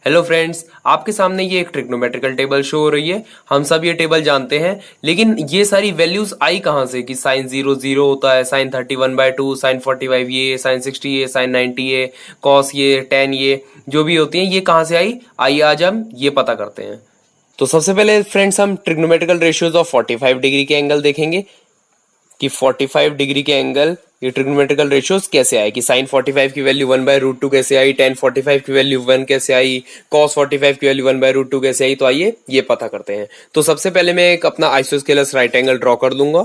Hello friends, आपके सामने ये एक ट्रिग्नोमेट्रिकल टेबल शो हो रही है। हम सब ये टेबल जानते हैं, लेकिन ये सारी वैल्यूज आई कहाँ से कि साइन 0 0 होता है, साइन 31/2, साइन 45 ये, साइन 60 ये, साइन 90 ये, कॉस ये, टेन ये, जो भी होती हैं ये कहाँ से आई। आइए आज हम ये पता करते हैं। तो सबसे पहले फ्रेंड्स हम ट्रिग्नोमेट्रिकल रेशियोज ऑफ 45 डिग्री के एंगल देखेंगे कि 45 डिग्री के एंगल ये ट्रिग्नोमेट्रिकल रेशियोज कैसे आए कि साइन 45 की वैल्यू 1/√2 कैसे आई, टेन 45 की वैल्यू 1 कैसे आई, कॉस 45 की वैल्यू 1/√2 कैसे आई। तो आइए ये पता करते हैं। तो सबसे पहले मैं एक अपना आइसोस्केलस राइट एंगल ड्रॉ कर दूंगा।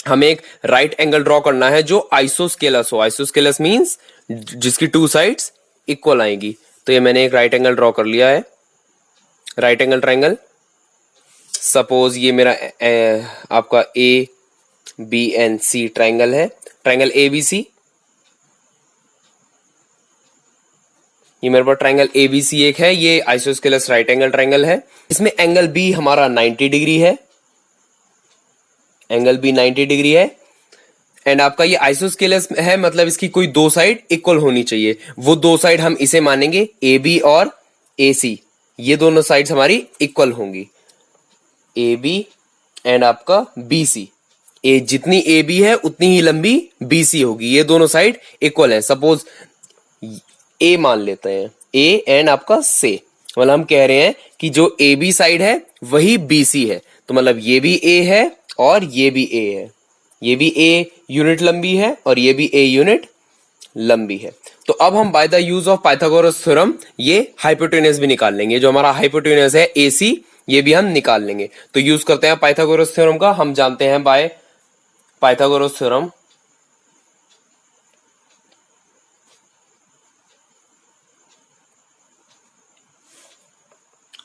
हमें एक राइट एंगल ड्रॉ करना है जो आइसोस्केलस हो। आइसोस्केलस मींस जिसकी टू साइड्स इक्वल आएंगी। तो ये मैंने एक राइट एंगल ड्रॉ कर लिया है, राइट एंगल ट्राइंगल। सपोज ये मेरा आपका A B N C triangle है, ट्राइंगल ABC। ये मेरे पास ट्राइंगल ABC एक है, ये आइसोस्केलस राइट एंगल ट्राइंगल है। इसमें एंगल B हमारा 90 डिग्री है, एंगल B 90 डिग्री है। एंड आपका ये आइसोस्केलस है, मतलब इसकी कोई दो साइड इक्वल होनी चाहिए। वो दो साइड हम इसे मानेंगे AB और AC, ये दोनों साइड्स हमारी इक्वल होंगी। AB एंड आपका BC, ए जितनी AB है उतनी ही लंबी BC होगी, ये दोनों साइड इक्वल है। सपोज A मान लेते हैं, A एंड आपका से, मतलब हम कह रहे हैं कि जो AB साइड है वही BC है। तो मतलब ये भी A है और ये भी A है, ये भी A यूनिट लंबी है और ये भी A यूनिट लंबी है। तो अब हम by the use of Pythagoras theorem ये हाइपोटेनस भी निकाल लेंगे। जो हमारा हाइपोटेनस है AC, ये भी हम निकाल लेंगे। तो यूज करते हैं पाइथागोरस थ्योरम का। हम जानते हैं बाय पाइथागोरस थ्योरम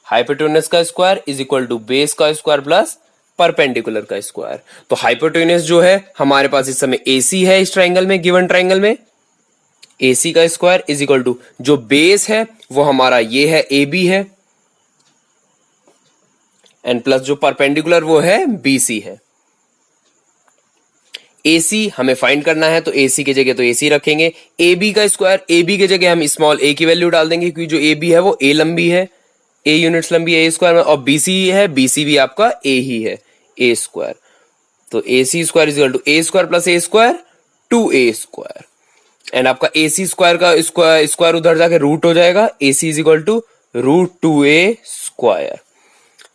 हाइपोटेनस का square is equal to base का स्क्वायर प्लस परपेंडिकुलर का स्क्वायर। तो हाइपोटेनस जो है हमारे पास इस समय AC है, इस ट्राइंगल में, गिवन ट्राइंगल में AC का स्क्वायर इज इक्वल टू जो बेस है वो हमारा ये है AB है, एंड प्लस जो परपेंडिकुलर वो है BC है। AC हमें फाइंड करना है, तो AC की जगह तो AC रखेंगे। AB का स्क्वायर, AB की जगह हम स्मॉल a की वैल्यू डाल देंगे, क्योंकि जो AB है वो A लंबी है, A यूनिट्स लंबी है A स्क्वायर में, और BC है, BC भी आपका A ही है, A स्क्वायर। तो AC square is equal to A square plus A square 2A square. And आपका AC स्क्वायर का स्क्वायर उधर जाके रूट हो जाएगा, AC is equal to √2A square.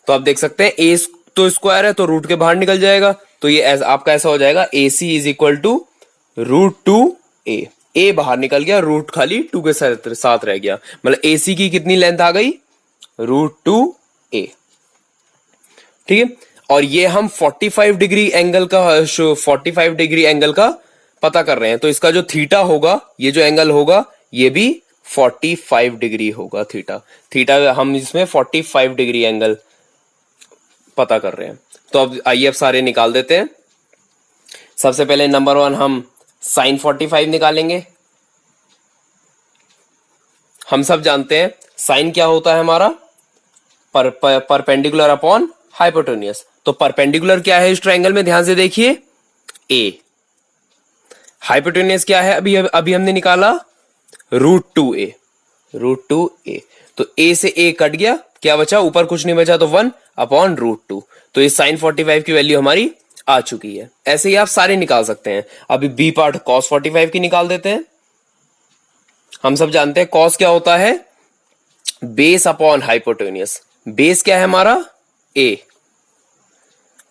तो आप देख सकते हैं A तो स्क्वायर है तो रूट के बाहर निकल जाएगा। तो ये आपका ऐसा हो जाएगा AC is equal to √2A। A बाहर निकल गया, रूट खाली 2 के साथ रह गया, मतलब AC की कितनी लेंथ आ गई, √2A। ठीक है। और ये हम 45 डिग्री एंगल का 45 डिग्री एंगल का पता कर रहे हैं। तो इसका जो थीटा होगा, ये जो एंगल होगा ये भी 45 डिग्री होगा। थीटा हम इसमें 45 डिग्री एंगल पता कर रहे हैं। तो अब आइए अब सारे निकाल देते हैं। सबसे पहले नंबर 1 हम साइन 45 निकालेंगे। हम सब जानते हैं साइन क्या होता है हमारा, परपेंडिकुलर अपॉन हाइपोटेन्यूज। तो परपेंडिकुलर क्या है इस ट्रायंगल में, ध्यान से देखिए, A। हाइपोटेन्यूज क्या है, अभी हमने निकाला √2A। तो A से A कट गया, क्या बचा, ऊपर कुछ नहीं बचा, तो 1/√2। तो ये साइन 45 की वैल्यू हमारी आ चुकी है। ऐसे ही आप सारे निकाल सकते हैं। अभी B पार्ट cos 45 की निकाल देते हैं। हम सब जानते हैं cos क्या होता है, बेस अपॉन हाइपोटेन्यूज। बेस क्या है हमारा A,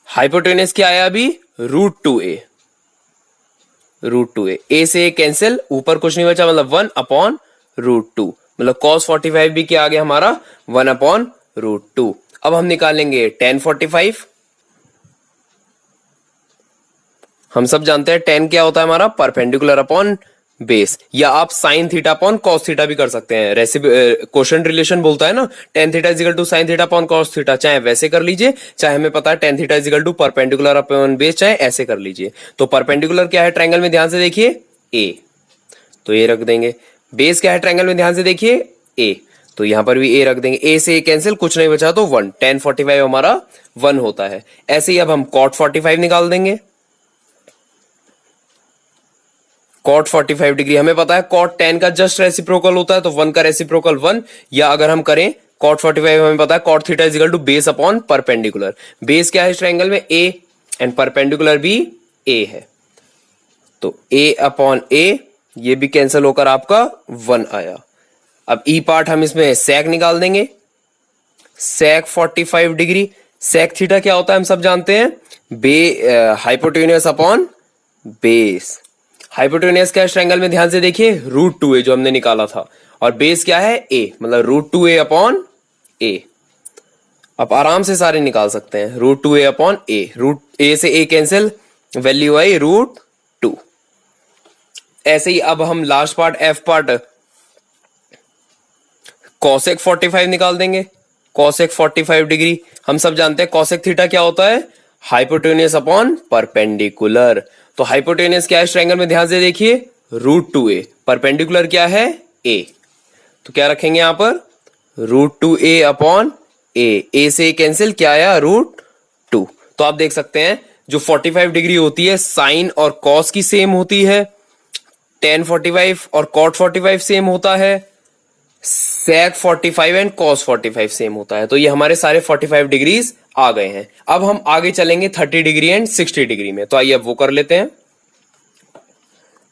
हाइपोटेन्यूज क्या आया अभी, √2A। A से A कैंसिल, ऊपर कुछ नहीं बचा, मतलब 1/√2। मतलब cos 45 भी क्या आ गया हमारा, 1/√2। अब हम निकालेंगे tan 45। हम सब जानते हैं tan क्या होता है हमारा, परपेंडिकुलर अपॉन बेस, या आप sign theta upon cos theta भी कर सकते हैं। क्वोशंट रिलेशन बोलता है ना, tan theta is equal to sine theta upon cos theta, चाहे वैसे कर लीजिए, चाहे हमें पता है tan theta is equal to perpendicular upon base, चाहे ऐसे कर लीजिए। तो परपेंडिकुलर क्या है ट्रायंगल में, ध्यान से देखिए A, तो ये रख देंगे। बेस क्या है ट्रायंगल में, ध्यान से देखिए A, तो यहां पर भी A रख देंगे। A से A कैंसिल, कुछ नहीं बचा तो 1, tan 45 हमारा 1 होता है। ऐसे ही अब हम cot 45 निकाल देंगे। कॉट 45 डिग्री हमें पता है कॉट 10 का जस्ट रेसिप्रोकल होता है, तो 1 का रेसिप्रोकल 1, या अगर हम करें कॉट 45 हमें पता है cot theta is equal to base upon perpendicular. Base क्या है इस ट्रायंगल में? ए, एंड परपेंडिकुलर भी ए है, तो ए अपॉन ए, ये भी कैंसिल होकर आपका 1 आया। अब ई पार्ट हम इसमें सेक निकाल देंगे, सेक 45 डिग्री। सेक थीटा क्या होता है हम सब जानते हैं, हाइपोटेन्यूस अपॉन बेस। हाइपोटेन्यूस क्या है इस ट्रायंगल में? ध्यान से देखिए, √2a जो हमने निकाला था, और बेस क्या है? a, मतलब √2a अपॉन a। अब आराम से सारे निकाल सकते हैं, √2a upon a, root a से a कैंसिल, वैल्यू आई √2। ऐसे ही अब हम last part f part cosec 45 निकाल देंगे। कॉसेक 45 डिग्री हम सब जानते हैं कॉसेक थीटा क्या होता है? Hypotenuse upon perpendicular. तो हाइपोटेन्यूस क्या है इस ट्रायंगल में? ध्यान से देखिए, √2a, परपेंडिकुलर क्या है? a, तो क्या रखेंगे यहां पर? √2a अपॉन a से कैंसिल, क्या आया? √2। तो आप देख सकते हैं जो 45 डिग्री होती है साइन और कॉस की सेम होती है, tan 45 और cot 45 सेम होता है, sec 45 एंड cos 45 सेम होता है। तो ये हमारे सारे 45 डिग्रीज आ गए हैं। अब हम आगे चलेंगे 30 डिग्री एंड 60 डिग्री में, तो आइए अब वो कर लेते हैं।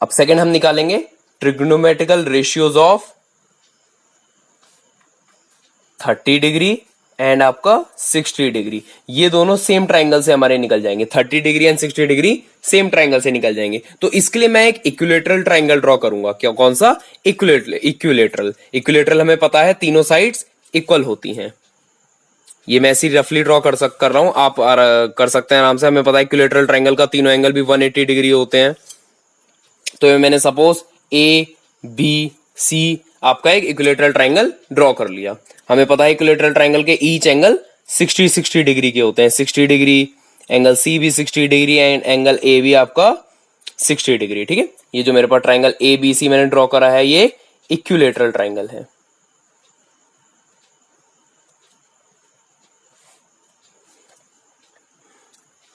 अब सेकंड हम निकालेंगे trigonometrical ratios of 30 degree and आपका 60 डिग्री। ये दोनों सेम ट्राइंगल से हमारे निकल जाएंगे, 30 degree and 60 degree same triangle से निकल जाएंगे। तो इसके लिए मैं एक इक्विलेटरल ट्राइंगल ड्रॉ करूंगा। क्या, कौन सा? इक्विलेटरल हमें पता है तीनों साइड्स इक्वल होती हैं। ये मैं ऐसी रफली ड्रॉ कर रहा हूं, आप कर सकते हैं आराम से। हमें पता है इक्विलेटरल ट्राइंगल का तीनों एंगल भी 180 डिग्री होते हैं। तो मैंने सपोज ए बी सी आपका एक इक्विलेटरल ट्राइंगल ड्रॉ कर लिया। हमें पता है इक्विलेटरल ट्राइंगल के ईच एंगल 60 डिग्री के होते हैं, 60 डिग्री, एंगल सी भी 60 डिग्री एंड एंगल ए भी आपका 60 डिग्री। ठीक है, ये जो मेरे पास ट्राइंगल ए बी सी मैंने ड्रॉ करा है ये इक्विलेटरल ट्राइंगल है।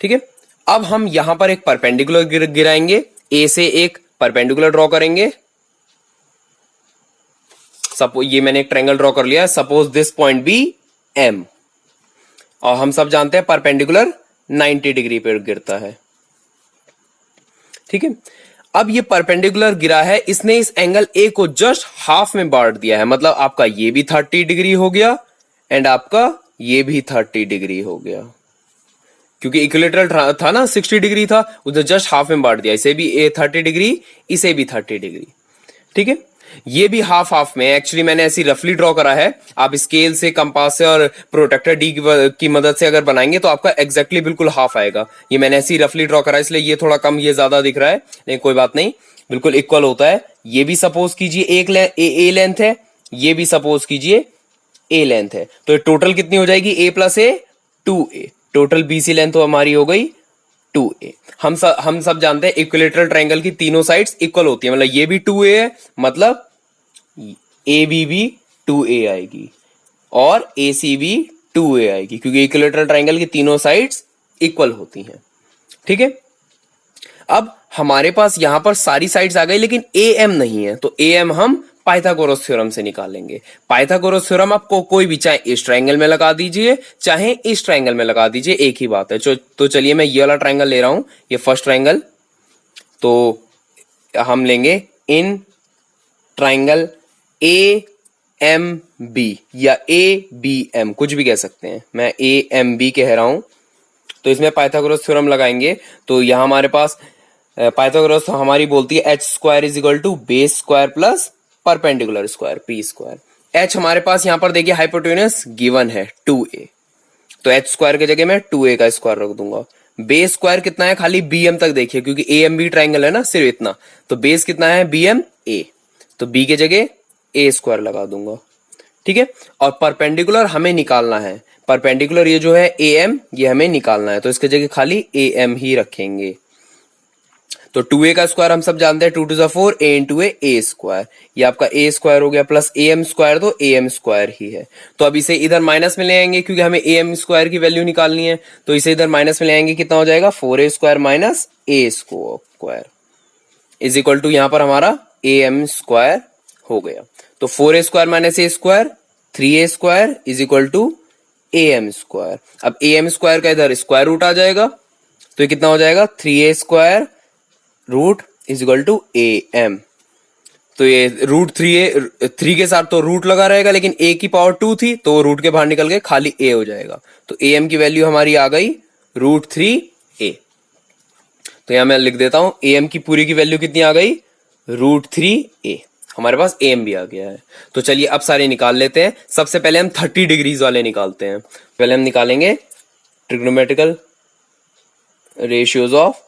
ठीक है, अब हम यहां पर एक परपेंडिकुलर गिराएंगे, ए से एक परपेंडिकुलर ड्रॉ करेंगे। सपोज ये मैंने एक ट्रायंगल ड्रॉ कर लिया है, suppose this point B M, और हम सब जानते हैं परपेंडिकुलर 90 डिग्री पे गिरता है। ठीक है, अब ये परपेंडिकुलर गिरा है, इसने इस एंगल ए को जस्ट हाफ में बांट दिया है, मतलब आपका ये भी 30 डिग्री हो गया एंड आपका ये भी 30 डिग्री हो गया। क्योंकि इक्विलेटरल था ना, 60 डिग्री था, उसे जस्ट हाफ में बांट दिया, इसे भी 30 डिग्री, इसे भी 30 डिग्री। ठीक है, ये भी हाफ हाफ में, एक्चुअली मैंने ऐसी रफली ड्रॉ करा है। आप स्केल से, कंपास से और प्रोटेक्टर डी की मदद से अगर बनाएंगे तो आपका एग्जैक्टली बिल्कुल हाफ आएगा। ये मैंने ऐसी रफली ड्रॉ करा है, इसलिए ये थोड़ा कम ये ज्यादा दिख रहा है, लेकिन कोई बात नहीं, बिल्कुल इक्वल होता है। ये भी सपोज कीजिए एक ए लेंथ है, ये भी सपोज कीजिए ए लेंथ है, तो टोटल कितनी हो जाएगी? ए प्लस ए 2a, टोटल बीसी लेंथ तो हमारी हो गई 2a। हम सब जानते हैं इक्विलेटरल ट्रायंगल की तीनों साइड्स इक्वल होती है, मतलब ये भी 2a है, मतलब ए बी भी 2a आएगी और ए सी भी 2a आएगी, क्योंकि इक्विलेटरल ट्रायंगल की तीनों साइड्स इक्वल होती हैं। ठीक है, अब हमारे पास यहां पर सारी साइड्स आ गई, लेकिन ए एम नहीं है, तो ए एम हम पाइथागोरस थ्योरम से निकालेंगे। पाइथागोरस थ्योरम आपको कोई भी, चाहे इस ट्रायंगल में लगा दीजिए चाहे इस ट्रायंगल में लगा दीजिए, एक ही बात है। तो चलिए मैं ये वाला ट्रायंगल ले रहा हूं, ये फर्स्ट ट्रायंगल, तो हम लेंगे in triangle A M B या ए बी एम, कुछ भी कह सकते हैं, मैं ए एम बी कह रहा हूं। तो इसमें पाइथागोरस थ्योरम लगाएंगे, तो यहां हमारे पास पाइथागोरस हमारी बोलती है H square is equal to base square plus perpendicular square P square. H हमारे पास यहां पर देखिए हाइपोटेन्यूस गिवन है 2a, तो एच स्क्वायर की जगह मैं 2a का स्क्वायर रख दूंगा। बेस स्क्वायर कितना है? खाली बी एम तक देखिए, क्योंकि ए एम बी ट्राइंगल है ना, सिर्फ इतना, तो बेस कितना है? बी एम ए, तो बी की जगह ए स्क्वायर लगा दूंगा। ठीक है, और परपेंडिकुलर हमें निकालना है, परपेंडिकुलर ये जो है ए एम, ये हमें निकालना है, तो इसकी जगह खाली ए एम ही रखेंगे। तो 2a का स्क्वायर हम सब जानते हैं, 2 2 4, a इंटू ए स्क्वायर, ये आपका ए स्क्वायर हो गया, प्लस ए एम स्क्वायर, तो ए एम स्क्वायर ही है। तो अब इसे इधर माइनस में ले आएंगे, क्योंकि हमें ए एम स्क्वायर की वैल्यू निकालनी है, तो इसे इधर माइनस में ले आएंगे, कितना हो जाएगा? 4a square minus A square. Is equal to यहाँ पर हमारा ए एम स्क्वायर हो गया। तो 4a square minus A square 3a square is equal to A M square. अब ए एम स्क्वायर का इधर स्क्वायर रूट आ जाएगा तो ये कितना हो जाएगा 3a square root is equal to A M. तो ये रूट 3 के साथ तो रूट लगा रहेगा, लेकिन a की पावर 2 थी तो रूट के बाहर निकल के खाली a हो जाएगा। तो ए एम की वैल्यू हमारी आ गई √3a। तो यहां मैं लिख देता हूं ए एम की पूरी की वैल्यू कितनी आ गई √3a। हमारे पास ए एम भी आ गया है। तो चलिए अब सारे निकाल लेते हैं। सबसे पहले हम 30 डिग्रीज वाले निकालते हैं। पहले हम निकालेंगे trigonometrical ratios of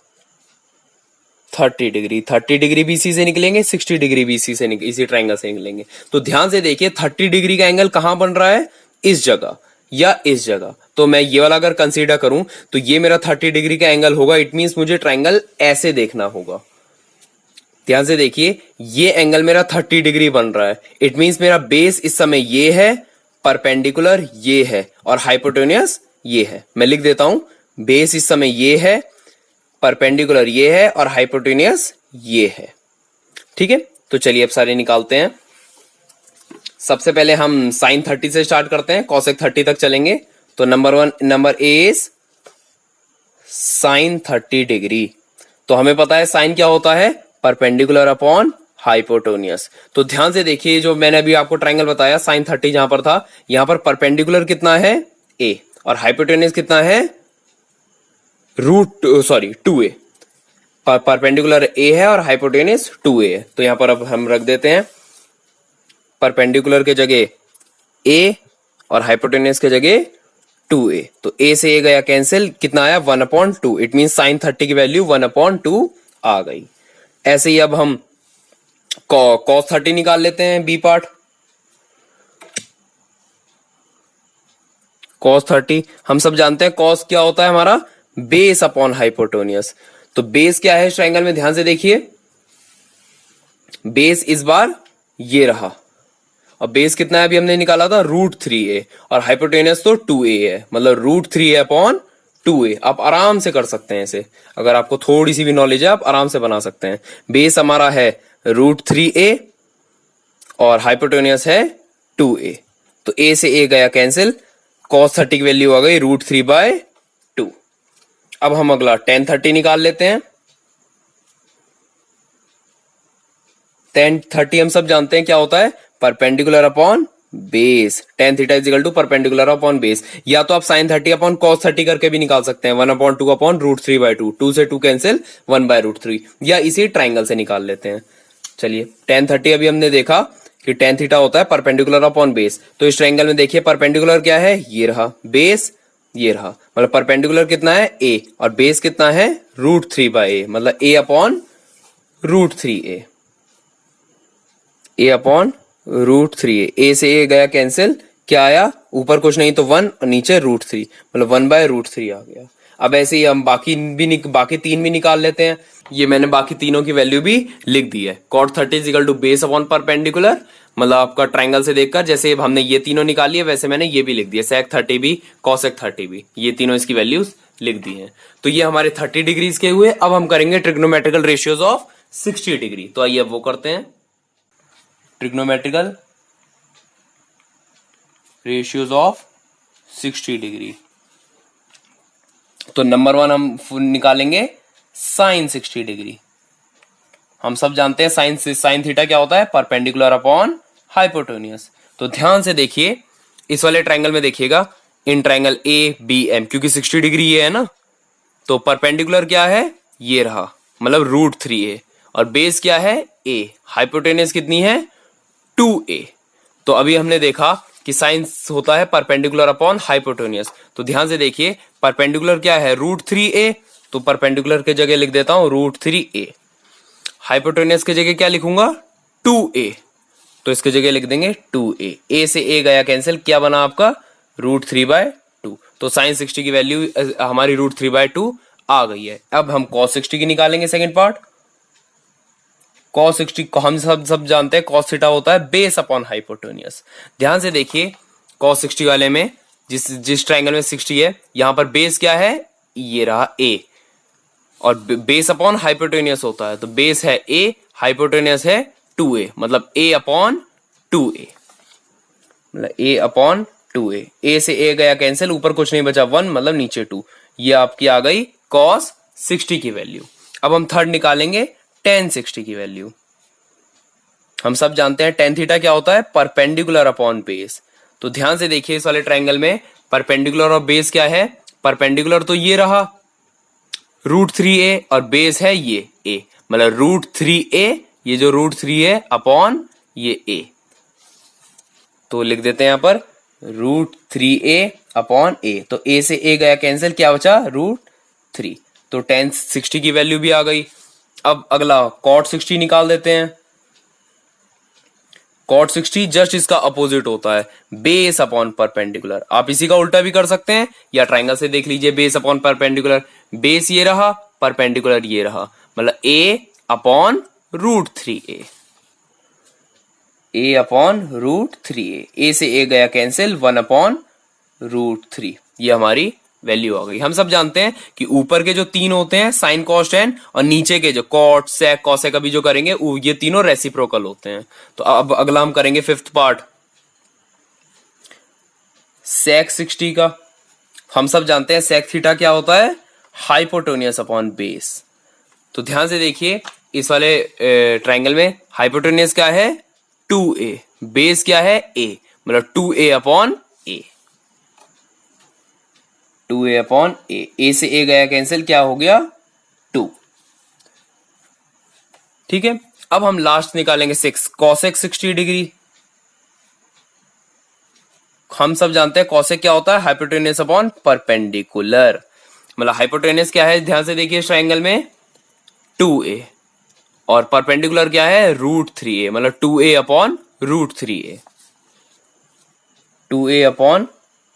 30 degree. 30 degree BC से निकलेंगे, 60 डिग्री बीसी से इसी ट्रायंगल से निकलेंगे। तो ध्यान से देखिए 30 डिग्री का एंगल कहां बन रहा है, इस जगह या इस जगह। तो मैं ये वाला अगर कंसीडर करूं तो ये मेरा 30 डिग्री का एंगल होगा। इट मींस मुझे ट्रायंगल ऐसे देखना होगा। ध्यान से देखिए ये एंगल मेरा 30 डिग्री बन रहा है। इट मींस मेरा बेस इस समय ये है, परपेंडिकुलर ये है और हाइपोटेन्यूस ये है। मैं लिख देता हूं बेस इस समय ये है, परपेंडिकुलर ये है और हाइपोटेन्यूस ये है। ठीक है, तो चलिए अब सारे निकालते हैं। सबसे पहले हम साइन 30 से स्टार्ट करते हैं, कॉसेक 30 तक चलेंगे। तो number A is sine 30 degree. तो हमें पता है साइन क्या होता है, परपेंडिकुलर अपॉन हाइपोटेन्यूस। तो ध्यान से देखिए जो मैंने अभी आपको ट्रायंगल बताया साइन 30 जहां पर था, यहां पर परपेंडिकुलर कितना है a और हाइपोटेन्यूस कितना है 2a। परपेंडिकुलर a है और हाइपोटेन्यूस 2a है। तो यहां पर अब हम रख देते हैं परपेंडिकुलर के जगह a और हाइपोटेन्यूस के जगह 2a। तो a से a गया कैंसिल, कितना आया 1/2। इट मीन साइन 30 की वैल्यू 1/2 आ गई। ऐसे ही अब हम cos 30 निकाल लेते हैं, बी पार्ट। cos 30 हम सब जानते हैं cos क्या होता है हमारा, बेस अपॉन हाइपोटेन्यूस। तो बेस क्या है इस ट्रायंगल में, ध्यान से देखिए बेस इस बार ये रहा और बेस कितना है अभी हमने निकाला था √3a और हाइपोटेन्यूस तो 2a है, मतलब √3a अपॉन 2a। आप आराम से कर सकते हैं इसे, अगर आपको थोड़ी सी भी नॉलेज है आप आराम से बना सकते हैं। बेस हमारा है √3a और हाइपोटेन्यूस है 2a। तो a से a गया कैंसिल, cos 30 की वैल्यू आ गई √3/2। अब हम अगला tan 30 निकाल लेते हैं। tan 30 हम सब जानते हैं क्या होता है, perpendicular upon base. tan theta is equal to perpendicular upon base. या तो आप sin 30 अपॉन cos 30 करके भी निकाल सकते हैं, 1/2 अपॉन √3/2। 2 से 2 कैंसिल, 1/√3। या इसी ट्राइंगल से निकाल लेते हैं। चलिए tan 30 अभी हमने देखा कि tan थीटा होता है परपेंडिकुलर अपॉन बेस। तो इस ट्रायंगल में देखिए परपेंडिकुलर क्या है, ये रहा, बेस ये रहा, मतलब परपेंडिकुलर कितना है a और बेस कितना है √3/a, मतलब a upon √3a, a upon √3a। a से a गया कैंसिल, क्या आया ऊपर कुछ नहीं तो 1 और नीचे √3, मतलब 1/√3 आ गया। अब ऐसे ही हम बाकी तीन भी निकाल लेते हैं। ये मैंने बाकी तीनों की वैल्यू भी लिख दी है। cot 30 is equal to base upon perpendicular, मतलब आपका ट्रायंगल से देखकर जैसे हमने ये तीनों निकाली है वैसे मैंने ये भी लिख दिया, sec 30 भी cosec 30 भी, ये तीनों इसकी वैल्यूज लिख दी हैं। तो ये हमारे 30 डिग्रीज के हुए। अब हम करेंगे ट्रिग्नोमेट्रिकल रेशियोज ऑफ 60 डिग्री। तो आइए अब वो करते हैं, ट्रिग्नोमेट्रिकल रेशियोज ऑफ 60 डिग्री। तो नंबर 1 हम निकालेंगे साइन 60 डिग्री। हम सब जानते हैं साइन थीटा क्या होता है, परपेंडिकुलर अपॉन हाइपोटेन्यूस। तो ध्यान से देखिए इस वाले ट्रायंगल में देखिएगा, in triangle A B M, क्योंकि 60 डिग्री ये है ना, तो परपेंडिकुलर क्या है ये रहा, मतलब √3a और बेस क्या है a, हाइपोटेन्यूस कितनी है 2a। तो अभी हमने देखा कि साइन होता है परपेंडिकुलर अपॉन हाइपोटेन्यूस। तो ध्यान से देखिए परपेंडिकुलर क्या है √3a, तो परपेंडिकुलर के जगह लिख देता हूं √3a। हाइपोटेन्यूस के जगह क्या लिखूंगा 2a, तो इसके जगह लिख देंगे 2a। a से a गया कैंसिल, क्या बना आपका √3/2। तो साइन 60 की वैल्यू हमारी √3/2 आ गई है। अब हम cos 60 की निकालेंगे सेकंड पार्ट। cos 60 को हम सब जानते हैं cos थीटा होता है बेस अपॉन हाइपोटेन्यूस। ध्यान से देखिए cos 60 वाले में जिस ट्रायंगल में 60 है, यहां पर बेस क्या है ये रहा a, और बेस अपॉन हाइपोटेनियस होता है, तो बेस है a, हाइपोटेनियस है 2a, मतलब a अपॉन 2a, मतलब a अपॉन 2a। a से a गया कैंसिल, ऊपर कुछ नहीं बचा 1, मतलब नीचे 2। ये आपकी आ गई cos 60 की वैल्यू। अब हम थर्ड निकालेंगे tan 60 की वैल्यू। हम सब जानते हैं tan थीटा क्या होता है, परपेंडिकुलर अपॉन बेस। तो ध्यान से देखिए इस वाले ट्रायंगल में परपेंडिकुलर और बेस क्या है, परपेंडिकुलर तो ये रहा √3a और बेस है ये a, मतलब √3a, ये जो √3 है अपॉन ये a, तो लिख देते हैं यहां पर √3a अपॉन a। तो a से a गया कैंसिल, क्या बचा √3, तो tan 60 की वैल्यू भी आ गई। अब अगला cot 60 निकाल देते हैं। cot 60 जस्ट इसका अपोजिट होता है, बेस अपॉन परपेंडिकुलर। आप इसी का उल्टा भी कर सकते हैं, या ट्राइंगल से देख लीजिए, बेस अपॉन परपेंडिकुलर, बेस ये रहा, परपेंडिकुलर ये रहा, मतलब a upon √3a, a upon √3a। a से a गया कैंसिल, 1 अपॉन √3, ये हमारी वैल्यू आ गई। हम सब जानते हैं कि ऊपर के जो तीन होते हैं साइन कॉस टेन, और नीचे के जो कॉट सेक कॉसेक अभी जो करेंगे ये तीनों रेसिप्रोकल होते हैं। तो अब अगला हम करेंगे फिफ्थ पार्ट सेक 60 का। हम सब जानते हैं सेक थीटा क्या होता है, हाइपोटेनियस अपॉन बेस। तो ध्यान से देखिए इस वाले ट्राइंगल में हाइपोटेनियस क्या है 2a, बेस क्या है a, मतलब 2a upon a, 2a upon a। a से a गया कैंसिल, क्या हो गया 2। ठीक है, अब हम लास्ट निकालेंगे 6 कॉसेक 60 डिग्री। हम सब जानते हैं कॉसेक क्या होता है, हाइपोटेनियस अपॉन परपेंडिकुलर, मतलब हाइपोटेनियस क्या है, ध्यान से देखिए ट्रायंगल में 2a, और परपेंडिकुलर क्या है √3a, मतलब 2a upon √3a, 2a upon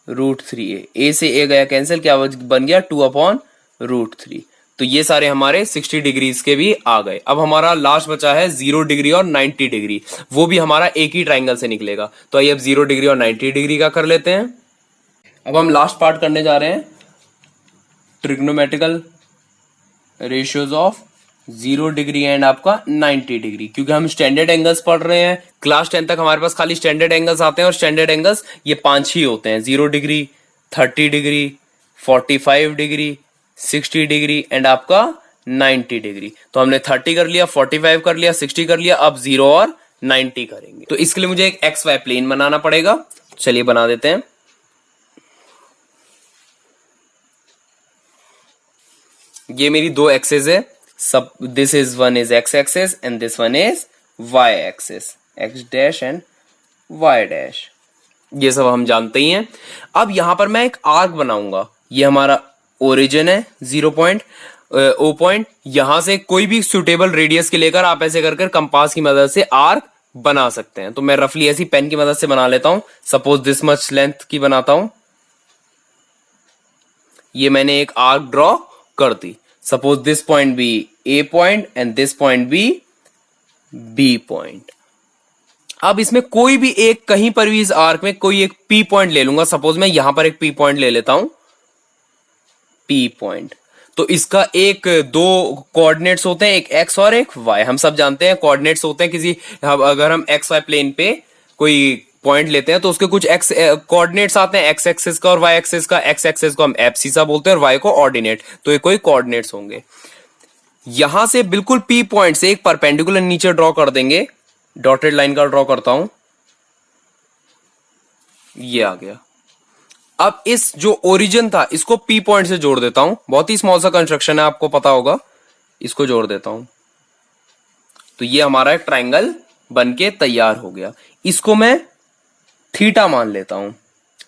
√3a। a से a गया कैंसिल, क्या बन गया 2 अपॉन √3। तो ये सारे हमारे 60 डिग्रीज के भी आ गए। अब हमारा लास्ट बचा है 0 डिग्री और 90 डिग्री, वो भी हमारा एक ही ट्राइंगल से निकलेगा। तो आइए अब 0 डिग्री और 90 डिग्री का कर लेते हैं। अब हम लास्ट पार्ट करने जा रहे हैं trigonometrical ratios of 0 degree and आपका 90 डिग्री, क्योंकि हम स्टैंडर्ड एंगल्स पढ़ रहे हैं। क्लास 10 तक हमारे पास खाली स्टैंडर्ड एंगल्स आते हैं, और स्टैंडर्ड एंगल्स ये 5 ही होते हैं, 0 degree, 30 degree, 45 degree, 60 degree and आपका 90 डिग्री। तो हमने 30 कर लिया, 45 कर लिया, 60 कर लिया, अब 0 और 90 करेंगे। तो इसके लिए मुझे एक एक्स वाई प्लेन बनाना पड़ेगा। चलिए बना देते हैं। ये मेरी दो एक्सेस है, सब this is one is X axis and this one is Y axis, X dash and Y dash, ये सब हम जानते ही हैं। अब यहां पर मैं एक आर्क बनाऊंगा, ये हमारा ओरिजिन है 0 पॉइंट ओ पॉइंट, यहां से कोई भी सुटेबल रेडियस के लेकर आप ऐसे कर कंपास की मदद से आर्क बना सकते हैं। तो मैं रफली ऐसी पेन की मदद से बना लेता हूं, सपोज दिस मच लेंथ की बनाता हूं। ये मैंने एक आर्क ड्रॉ कर दी, suppose this point be A point and this point be B point. अब इसमें कोई भी एक, कहीं पर भी इस आर्क में कोई एक पी पॉइंट ले लूंगा, सपोज मैं यहां पर एक पी पॉइंट ले लेता हूं, पी पॉइंट। तो इसका एक दो कोऑर्डिनेट्स होते हैं, एक एक्स और एक वाई। हम सब जानते हैं कोऑर्डिनेट्स होते हैं किसी, अगर हम एक्स वाई प्लेन पे कोई पॉइंट लेते हैं तो उसके कुछ एक्स कोऑर्डिनेट्स आते हैं, एक्स एक्सिस का और वाई एक्सिस का। एक्स एक्सिस को हम एब्सिसा बोलते हैं और वाई को ऑर्डिनेट, तो ये कोई कोऑर्डिनेट्स होंगे। यहां से बिल्कुल पी पॉइंट से एक परपेंडिकुलर नीचे ड्रॉ कर देंगे, डॉटेड लाइन का ड्रॉ करता हूं, ये आ गया। अब इस जो ओरिजिन था इसको पी पॉइंट से जोड़ देता हूं, बहुत ही स्मॉल सा कंस्ट्रक्शन है, आपको पता होगा, इसको जोड़ देता हूं। तो ये हमारा एक ट्राइंगल बनके तैयार हो गया। इसको मैं थीटा मान लेता हूं,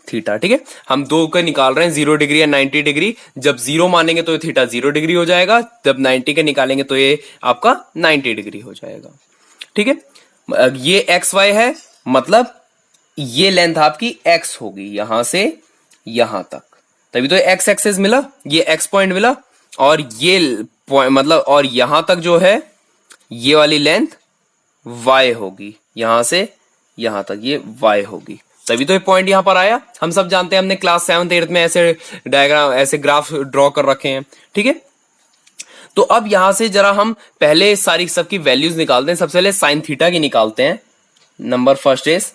थीटा, ठीक है। हम दो के निकाल रहे हैं 0 डिग्री या 90 डिग्री। जब 0 मानेंगे तो ये थीटा 0 डिग्री हो जाएगा, जब 90 के निकालेंगे तो ये आपका 90 डिग्री हो जाएगा, ठीक है। ये एक्स वाई है, मतलब ये लेंथ आपकी एक्स होगी यहां से यहां तक, तभी तो एक्स एक्सेस मिला, ये एक्स पॉइंट मिला, और ये पॉइंट मतलब, और यहां तक जो है ये वाली लेंथ वाई होगी, यहां से यहां तक ये वाई होगी, तभी तो ये पॉइंट यहां पर आया। हम सब जानते हैं, हमने क्लास 7th 8th में ऐसे डायग्राम, ऐसे ग्राफ ड्रॉ कर रखे हैं, ठीक है। तो अब यहां से जरा हम पहले सारी सबकी वैल्यूज निकालते हैं। सबसे पहले साइन थीटा की निकालते हैं। Number first is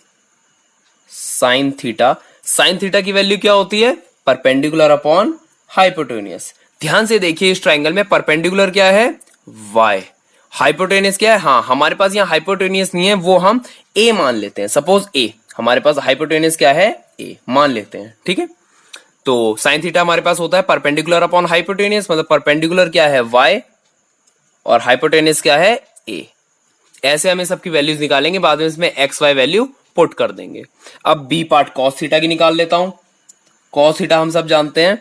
sine theta. Sine theta की वैल्यू क्या होती है? Perpendicular upon hypotenuse. ध्यान से देखिए इस ट्राइंगल में परपेंडिकुलर क्या है? y। हाइपोटेन्यूज क्या है? हाँ, हमारे पास यहाँ हाइपोटेन्यूज नहीं है, वो हम a मान लेते हैं। सपोज a, हमारे पास हाइपोटेन्यूज क्या है? a मान लेते हैं, ठीक है। तो साइन थीटा हमारे पास होता है परपेंडिकुलर अपॉन हाइपोटेन्यूज, मतलब परपेंडिकुलर क्या है? y और हाइपोटेन्यूज क्या है? a। ऐसे हमें सबकी वैल्यूज निकालेंगे, बाद में इसमें एक्स वाई वैल्यू पुट कर देंगे। अब बी पार्ट कॉस थीटा की निकाल लेता हूं। कॉस थीटा हम सब जानते हैं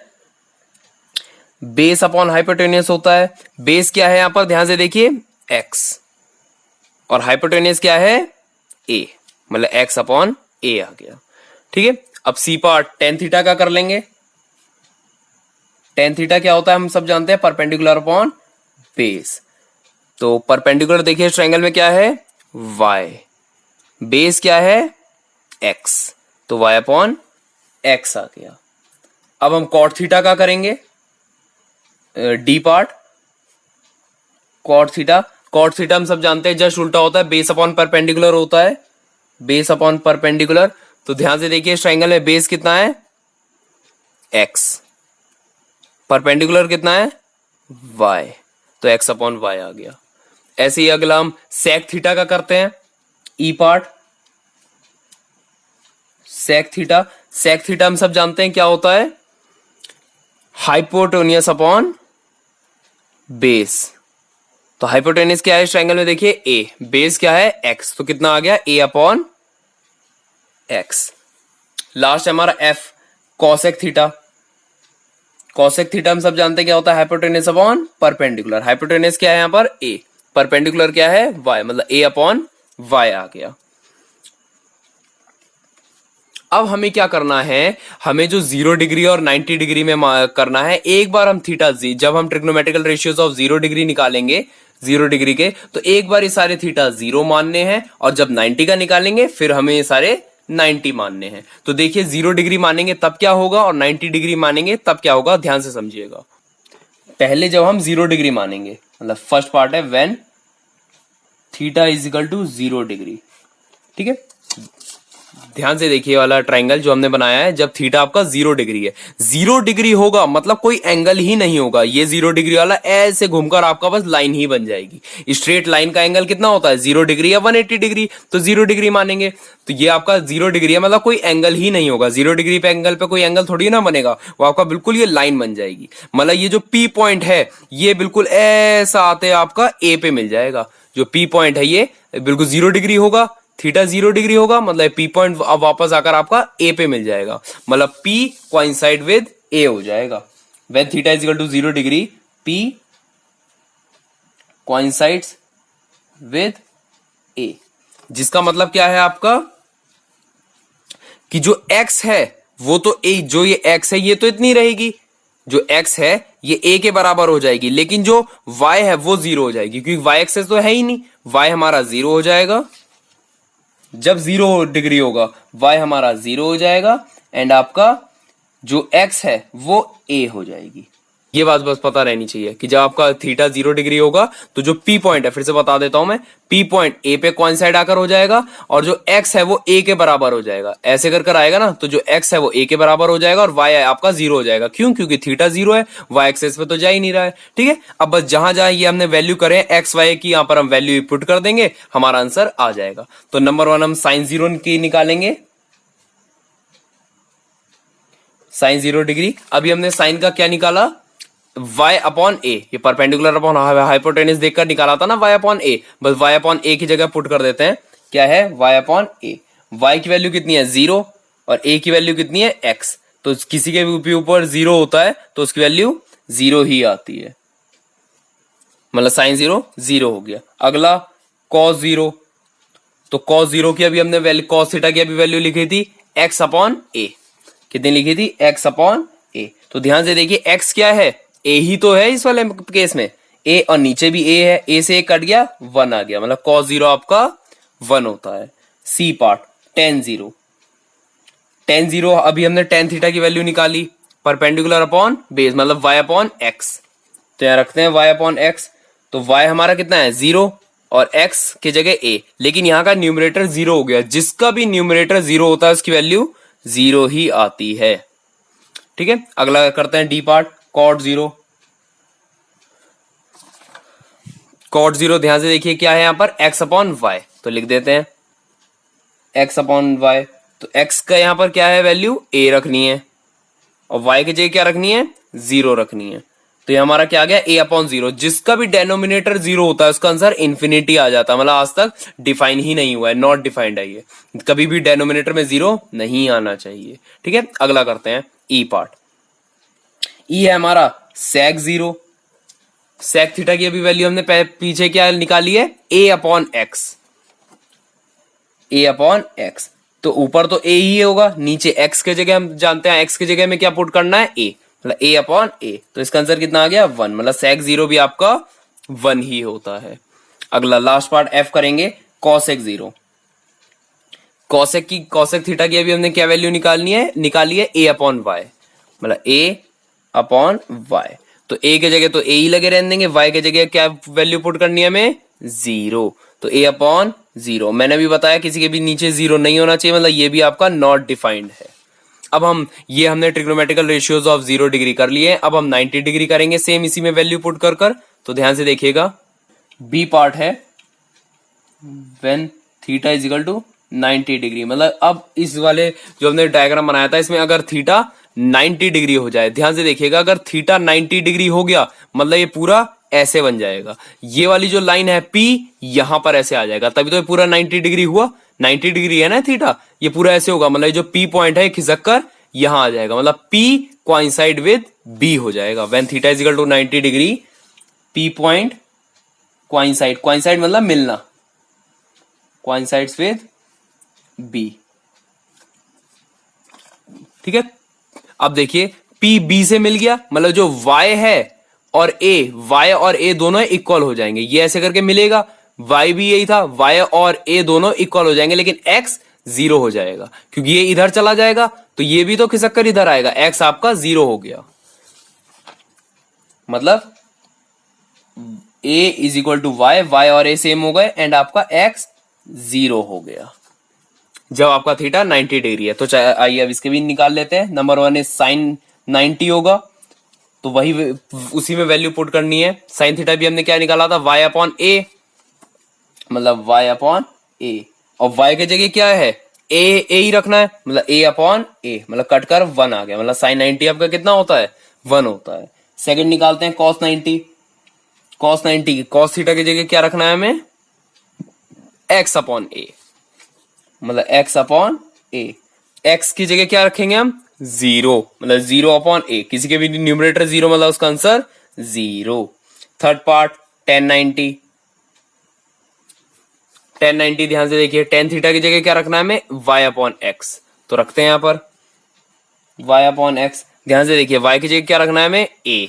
बेस अपॉन हाइपोटेन्यूज होता है। बेस क्या है यहां पर? ध्यान से देखिए एक्स, और हाइपोटेन्यूज क्या है? ए, मतलब एक्स अपॉन ए आ गया, ठीक है। अब सी पार्ट टेन थीटा का कर लेंगे। टेन थीटा क्या होता है? हम सब जानते हैं परपेंडिकुलर अपॉन बेस। तो परपेंडिकुलर देखिए इस ट्रायंगल में क्या है? y। बेस क्या है? x, तो y अपॉन x आ गया। अब हम कॉट थीटा का करेंगे। D part cot theta. Cot theta हम सब जानते हैं जस्ट उल्टा होता है, बेस अपॉन परपेंडिकुलर होता है। Base upon perpendicular. तो ध्यान से देखिए इस ट्रायंगल में बेस कितना है? x, परपेंडिकुलर कितना है? y, तो x अपॉन y आ गया। ऐसे ही अगला हम सेक थीटा का करते हैं। ई part sec theta. Sec theta हम सब जानते हैं क्या होता है? Hypotenuse upon base. तो हाइपोटेन्यूज क्या है इस ट्रायंगल में? देखिए ए, बेस क्या है? एक्स, तो कितना आ गया? ए अपॉन एक्स। लास्ट है हमारा F cosec theta. Cosec theta हम सब जानते हैं क्या होता है? Hypotenuse upon perpendicular. हाइपोटेन्यूज क्या है यहां पर? ए, परपेंडिकुलर क्या है? y, मतलब a अपॉन y आ गया। अब हमें क्या करना है? हमें जो 0 डिग्री और 90 डिग्री में करना है, एक बार हम थीटा जी, जब हम ट्रिग्नोमेट्रिकल रेशियोज ऑफ 0 डिग्री निकालेंगे 0 डिग्री के, तो एक बार ये सारे थीटा 0 मानने हैं, और जब 90 का निकालेंगे फिर हमें ये सारे 90 मानने हैं। तो देखिए 0 डिग्री मानेंगे तब क्या होगा, और 90 डिग्री मानेंगे तब क्या होगा, ध्यान से समझिएगा। पहले जब हम 0 डिग्री मानेंगे, मतलब फर्स्ट पार्ट है when theta is equal to 0 degree, ठीक है। ध्यान से देखिए वाला ट्राइंगल जो हमने बनाया है, जब थीटा आपका 0 डिग्री है, 0 डिग्री होगा मतलब कोई एंगल ही नहीं होगा। ये 0 डिग्री वाला ऐसे घूमकर आपका बस लाइन ही बन जाएगी। स्ट्रेट लाइन का एंगल कितना होता है? 0 डिग्री या 180 डिग्री, तो 0 डिग्री मानेंगे। तो ये आपका 0 डिग्री है, मतलब कोई एंगल ही नहीं होगा। 0 डिग्री पे एंगल पे कोई एंगल थोड़ी ना बनेगा, वो आपका बिल्कुल ये लाइन बन जाएगी। मतलब ये जो पी पॉइंट है ये बिल्कुल ऐसा आते आपका ए पे मिल जाएगा। जो पी पॉइंट है ये बिल्कुल 0 डिग्री होगा, थीटा 0 डिग्री होगा, मतलब पी पॉइंट अब वापस आकर आपका ए पे मिल जाएगा, मतलब पी कोइंसाइड विद ए हो जाएगा। When theta is equal to 0 degree, P coincides with A, जिसका मतलब क्या है आपका कि जो x है वो तो ए, जो ये x है ये तो इतनी रहेगी, जो x है ये a के बराबर हो जाएगी, लेकिन जो y है वो 0 हो जाएगी, क्योंकि y एक्सेस तो है ही नहीं, y हमारा 0 हो जाएगा। जब 0 डिग्री होगा y हमारा 0 हो जाएगा, एंड आपका जो x है वो a हो जाएगी। ये बात बस पता रहनी चाहिए कि जब आपका थीटा 0 डिग्री होगा तो जो पी पॉइंट है, फिर से बता देता हूं मैं, पी पॉइंट ए पे कोइंसाइड आकर हो जाएगा, और जो एक्स है वो ए के बराबर हो जाएगा। ऐसे कर आएगा ना, तो जो एक्स है वो ए के बराबर हो जाएगा और वाई आपका 0 हो जाएगा। क्यों? क्योंकि थीटा 0 है, वाई एक्सेस पे तो जा ही नहीं रहा है, ठीक है। अब बस जहां जहां ये हमने वैल्यू करें एक्स वाई की, यहां पर हम वैल्यू पुट कर देंगे, हमारा आंसर आ जाएगा। तो नंबर 1 हम साइन 0 की निकालेंगे, साइन 0 डिग्री। अभी हमने साइन का क्या निकाला? y अपॉन ए, ये परपेंडिकुलर अपॉन हाइपोटेन्यूज देखकर निकाला था ना y अपॉन ए, बस y अपॉन ए की जगह पुट कर देते हैं। क्या है? y अपॉन ए। y की वैल्यू कितनी है? 0, और a की वैल्यू कितनी है? x। तो किसी के भी ऊपर 0 होता है तो उसकी वैल्यू 0 ही आती है, मतलब साइन 0 0 हो गया। अगला cos 0, तो cos 0 की अभी हमने वैल्यू, cos थीटा की अभी वैल्यू लिखी थी x अपॉन ए। कितनी लिखी थी? x अपॉन ए। तो ध्यान से देखिए x क्या है? a ही तो है इस वाले केस में, a और नीचे भी a है, a से a कट गया 1 आ गया, मतलब cos 0 आपका 1 होता है। सी पार्ट tan 0, tan 0 अभी हमने tan थीटा की वैल्यू निकाली, परपेंडिकुलर अपॉन बेस, मतलब y अपॉन x। तो यहाँ रखते हैं y अपॉन एक्स, तो y हमारा कितना है 0 और x की जगह a, लेकिन यहाँ का न्यूमरेटर 0 हो गया, जिसका भी न्यूमरेटर 0 होता है उसकी वैल्यू 0 ही आती है। ठीक है, अगला करते हैं डी पार्ट, कॉट 0। कॉट 0 ध्यान से देखिए क्या है यहाँ पर, x अपॉन वाई, तो लिख देते हैं x अपॉन वाई। तो x का यहाँ पर क्या है वैल्यू, a रखनी है, और y की जगह क्या रखनी है 0 रखनी है। तो ये हमारा क्या आ गया, a अपॉन 0, जिसका भी डेनोमिनेटर 0 होता है उसका आंसर इन्फिनिटी आ जाता है, मतलब आज तक डिफाइन ही नहीं हुआ है, नॉट डिफाइंड है ये, कभी भी डेनोमिनेटर में 0 नहीं आना चाहिए। ठीक है, अगला करते हैं ई पार्ट। ई है हमारा सेक 0, सेक थीटा की अभी वैल्यू हमने पीछे क्या निकाली है, a upon x, a upon x, तो ऊपर तो a ही होगा, नीचे x के जगह हम जानते हैं x की जगह में क्या पुट करना है a, मतलब a अपॉन a, तो इसका आंसर कितना आ गया 1, मतलब सेक 0 भी आपका 1 ही होता है। अगला लास्ट पार्ट f करेंगे, कॉसेक 0। कॉसेक थीटा की अभी हमने क्या वैल्यू निकाली है a अपॉन वाई, मतलब a अपॉन वाई, तो a की जगह तो a ही लगे रहने देंगे, y की जगह क्या वैल्यू पुट करनी है हमें 0, तो a अपॉन 0। मैंने भी बताया किसी के भी नीचे 0 नहीं होना चाहिए, मतलब ये भी आपका नॉट डिफाइंड है। अब हमने ट्रिग्नोमेट्रिकल रेशियोज ऑफ 0 डिग्री कर लिए, अब हम 90 डिग्री करेंगे सेम इसी में वैल्यू पुट कर। तो ध्यान से देखिएगा, बी पार्ट है when theta is equal to 90 degree, मतलब अब इस वाले जो हमने डायग्राम बनाया था इसमें अगर थीटा 90 डिग्री हो जाए, ध्यान से देखिएगा, अगर थीटा 90 डिग्री हो गया मतलब ये पूरा ऐसे बन जाएगा, ये वाली जो लाइन है P यहां पर ऐसे आ जाएगा, तभी तो ये पूरा 90 डिग्री हुआ, 90 डिग्री है ना थीटा, ये पूरा ऐसे होगा, मतलब जो P पॉइंट है खिसक कर यहां आ जाएगा, मतलब P कोइंसाइड विद B हो जाएगा। When theta is equal to 90 degree, P point coincide मतलब मिलना, कोइंसाइड्स विद B। ठीक है, अब देखिए P B से मिल गया, मतलब जो Y है और Y और A दोनों इक्वल हो जाएंगे, ये ऐसे करके मिलेगा, Y भी यही था, Y और A दोनों इक्वल हो जाएंगे, लेकिन X 0 हो जाएगा क्योंकि ये इधर चला जाएगा, तो ये भी तो खिसक कर इधर आएगा, X आपका 0 हो गया, मतलब A is equal to Y और A सेम हो गए एंड आपका X 0 हो गया जब आपका थीटा 90 डिग्री है। तो आइए अब इसके भी निकाल लेते हैं। नंबर 1 इज साइन 90 होगा, तो वही उसी में वैल्यू पुट करनी है। साइन थीटा भी हमने क्या निकाला था, y अपॉन a, मतलब y अपॉन a, और y की जगह क्या है a ही रखना है, मतलब a अपॉन a, मतलब कट कर 1 आ गया, मतलब साइन 90 आपका कितना होता है 1 होता है। सेकंड निकालते हैं cos 90, cos थीटा की जगह क्या रखना है हमें x अपॉन a, मतलब x अपॉन a, x की जगह क्या रखेंगे हम 0, मतलब 0 अपॉन a, किसी के भी न्यूमरेटर 0 मतलब उसका आंसर 0। थर्ड पार्ट tan 90, ध्यान से देखिए, tan थीटा की जगह क्या रखना है हमें y अपॉन x, तो रखते हैं यहां पर y अपॉन x। ध्यान से देखिए y की जगह क्या रखना है हमें a,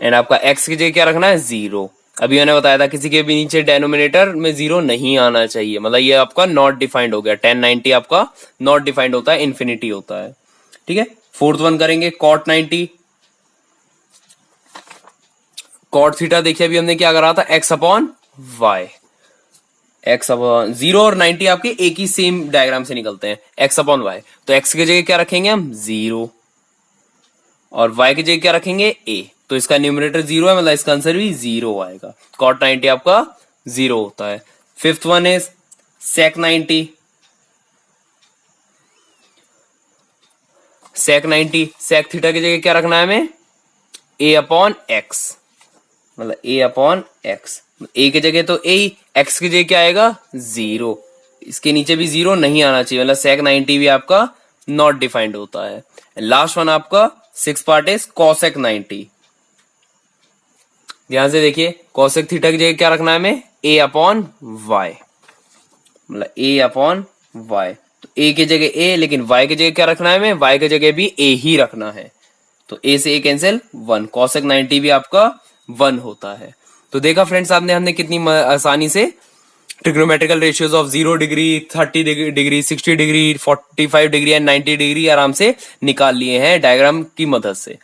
एंड आपका x की जगह क्या रखना है 0। अभी मैंने बताया था किसी के भी नीचे डेनोमिनेटर में 0 नहीं आना चाहिए, मतलब ये आपका नॉट डिफाइंड हो गया, tan 90 आपका नॉट डिफाइंड होता है, इन्फिनिटी होता है। ठीक है, फोर्थ वन करेंगे cot 90, cot थीटा देखिए अभी हमने क्या करा था x upon Y, x upon 0 और 90 आपके एक ही सेम डायग्राम से निकलते हैं, x अपॉन वाई, तो x की जगह क्या रखेंगे हम 0 और y की जगह क्या रखेंगे a, तो इसका न्यूमरेटर 0 है, मतलब इसका आंसर भी 0 आएगा, cot 90 आपका 0 होता है। Fifth one is sec 90, sec theta की जगह क्या रखना है हमें a अपॉन x, मतलब a अपॉन x, a की जगह तो a, x की जगह क्या आएगा 0, इसके नीचे भी 0 नहीं आना चाहिए, मतलब sec 90 भी आपका नॉट डिफाइंड होता है। लास्ट वन आपका सिक्स पार्ट इज cosec 90, ध्यान से देखिए cosec थीटा की जगह क्या रखना है हमें a अपॉन y, मतलब a अपॉन y, तो a की जगह a, लेकिन y की जगह क्या रखना है हमें y की जगह भी a ही रखना है, तो a से a कैंसिल 1, cosec 90 भी आपका 1 होता है। तो देखा फ्रेंड्स आपने हमने कितनी आसानी से trigonometrical ratios of 0 degree, 30 degree, 60 degree, 45 degree and 90 degree आराम से निकाल लिए हैं डायग्राम की मदद से।